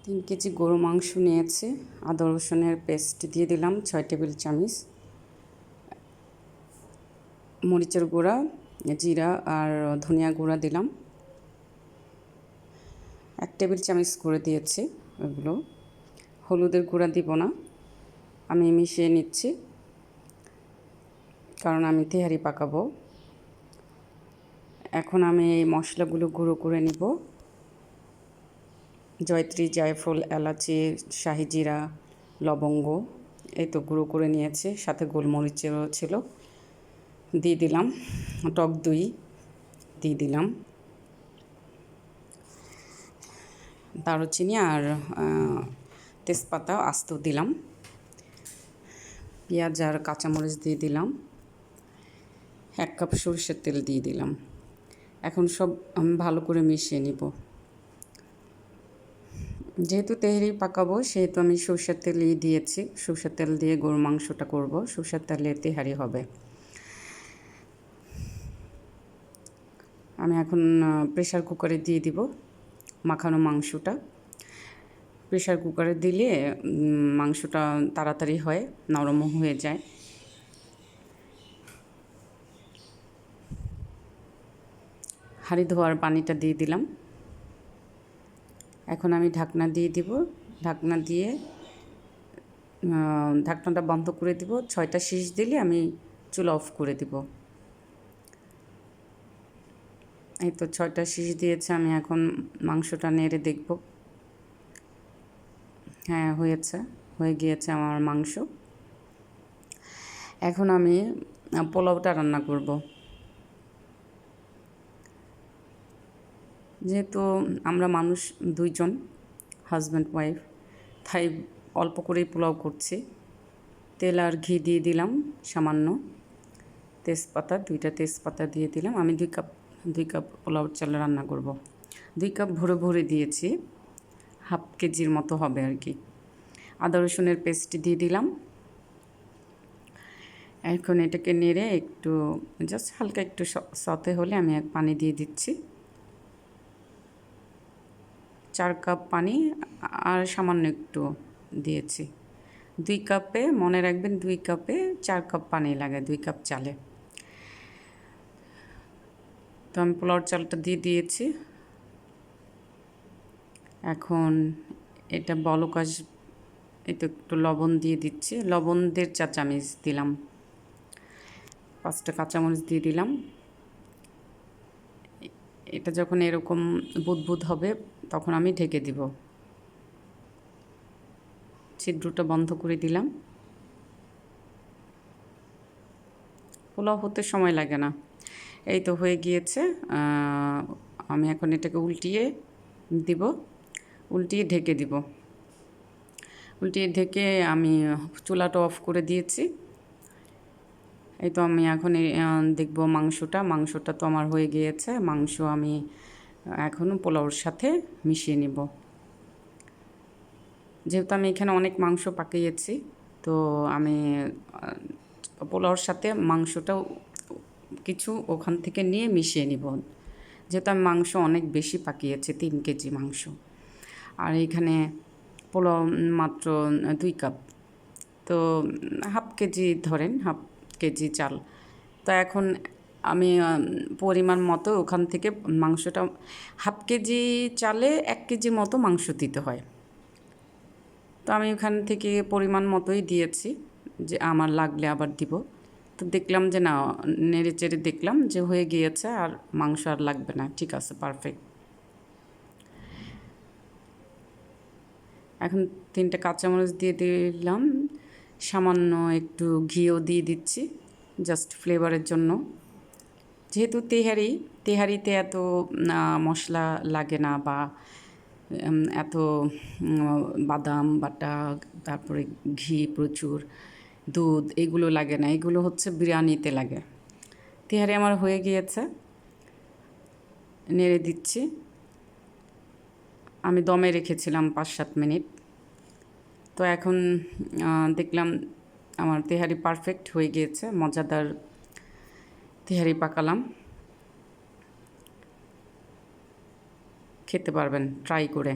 3 KG গরু মাংস নিয়েছি। আদা রসুনের পেস্ট দিয়ে দিলাম 6 টেবিল চামচ, মরিচের গুঁড়া, জিরা আর ধনিয়া গুঁড়া দিলাম 1 টেবিল চামচ করে দিয়েছি। এগুলো হলুদের গুঁড়া দিব না, আমি মিশিয়ে নিচ্ছি কারণ আমি তেহারি পাকাবো। এখন আমি এই মশলাগুলো গুঁড়ো করে নিব। জয়ত্রী, জায়ফল, এলাচি, শাহি জিরা, লবঙ্গ এই তো গুঁড়ো করে নিয়েছি, সাথে গোলমরিচেরও ছিল। দিয়ে দিলাম টক দই, দিয়ে দিলাম দারুচিনি আর তেজপাতা আস্ত দিলাম, পেঁয়াজ আর কাঁচামরিচ দিয়ে দিলাম, 1 কাপ সরষের তেল দিয়ে দিলাম। এখন সব আমি ভালো করে মিশিয়ে নিব। যেহেতু তেহারি পাকাবো সেহেতু আমি সরষের তেলই দিয়েছি। সরষের তেল দিয়ে গরুর মাংসটা করব, সরষের তেলে তেহারি হবে। আমি এখন প্রেসার কুকারে দিয়ে দিব মাখানো মাংসটা। প্রেসার কুকারে দিলে মাংসটা তাড়াতাড়ি হয়, নরমও হয়ে যায়। হাঁড়ি ধোয়ার পানিটা দিয়ে দিলাম। এখন আমি ঢাকনা দিয়ে দিব। ঢাকনা দিয়ে ঢাকনাটা বন্ধ করে দিব। 6টা শীষ দিলে আমি চুলা অফ করে দিব। এই তো 6টা শীষ দিয়েছে। আমি এখন মাংসটা নেড়ে দেখব। হ্যাঁ, হয়ে গিয়েছে আমার মাংস। এখন আমি পোলাওটা রান্না করব। যেহেতু আমরা মানুষ 2 জন, হাজব্যান্ড ওয়াইফ, তাই অল্প করেই পোলাও করছি। তেল আর ঘি দিয়ে দিলাম সামান্য, তেজপাতা 2টা তেজপাতা দিয়ে দিলাম। আমি 2 কাপ পোলাওর চাল রান্না করব। 2 কাপ ভরে ভরে দিয়েছি, হাফ কেজির মতো হবে আর কি। আদা রসুনের পেস্ট দিয়ে দিলাম। এখন এটাকে নেড়ে একটু জাস্ট হালকা একটু সতে হলে আমি পানি দিয়ে দিচ্ছি। 4 কাপ পানি আর সামান্য একটু দিয়েছি। 2 কাপে, মনে রাখবেন 2 কাপে 4 কাপ পানি লাগে 2 কাপ চালে। তো আমি পোলাওর চালটা দিয়ে দিয়েছি। এখন এটা বলক এই তো একটু লবণ দিয়ে দিচ্ছি। লবণ 1.5 চা চামচ দিলাম। 5টা কাঁচামরিচ দিয়ে দিলাম। এটা যখন এরকম বুদবুদ হবে তখন আমি ঢেকে দিব। ছিদ্রটা বন্ধ করে দিলাম। পোলাও হতে সময় লাগে না। এই তো হয়ে গিয়েছে। আমি এখন এটাকে উল্টিয়ে দিব, উল্টিয়ে ঢেকে দিব। উল্টিয়ে ঢেকে আমি চুলাটা অফ করে দিয়েছি। এই তো আমি এখন দেখব মাংসটা তো আমার হয়ে গিয়েছে। মাংস আমি এখনও পোলাওর সাথে মিশিয়ে নিব। যেহেতু আমি এখানে অনেক মাংস পাকিয়েছি, তো আমি পোলাওর সাথে মাংসটাও কিছু ওখান থেকে নিয়ে মিশিয়ে নিব। যেহেতু আমি মাংস অনেক বেশি পাকিয়েছি, 3 কেজি মাংস, আর এখানে পোলাও মাত্র 2 কাপ, তো হাফ কেজি ধরেন, হাফ কেজি চাল। তো এখন আমি পরিমাণ মতো ওখান থেকে মাংসটা, হাফ কেজি চালে 1 কেজি মতো মাংস দিতে হয়। তো আমি ওখান থেকে পরিমাণ মতোই দিয়েছি, যে আমার লাগলে আবার দিব। তো দেখলাম যে না, নেড়ে চেড়ে দেখলাম যে হয়ে গিয়েছে, আর মাংস আর লাগবে না, ঠিক আছে, পারফেক্ট। এখন 3টা কাঁচামরিচ দিয়ে দিলাম, সামান্য একটু ঘিও দিয়ে দিচ্ছি জাস্ট ফ্লেভারের জন্য। যেহেতু তেহারিতে এত মশলা লাগে না, বা এত বাদাম বাটা, তারপরে ঘি প্রচুর, দুধ এগুলো লাগে না, এগুলো হচ্ছে বিরিয়ানিতে লাগে। তেহারি আমার হয়ে গিয়েছে, নেড়ে দিচ্ছি। আমি দমে রেখেছিলাম 5-7 মিনিট। তো এখন দেখলাম আমার তেহারি পারফেক্ট হয়ে গিয়েছে, মজাদার তেহারি পাকালাম। খেতে পারবেন ট্রাই করে।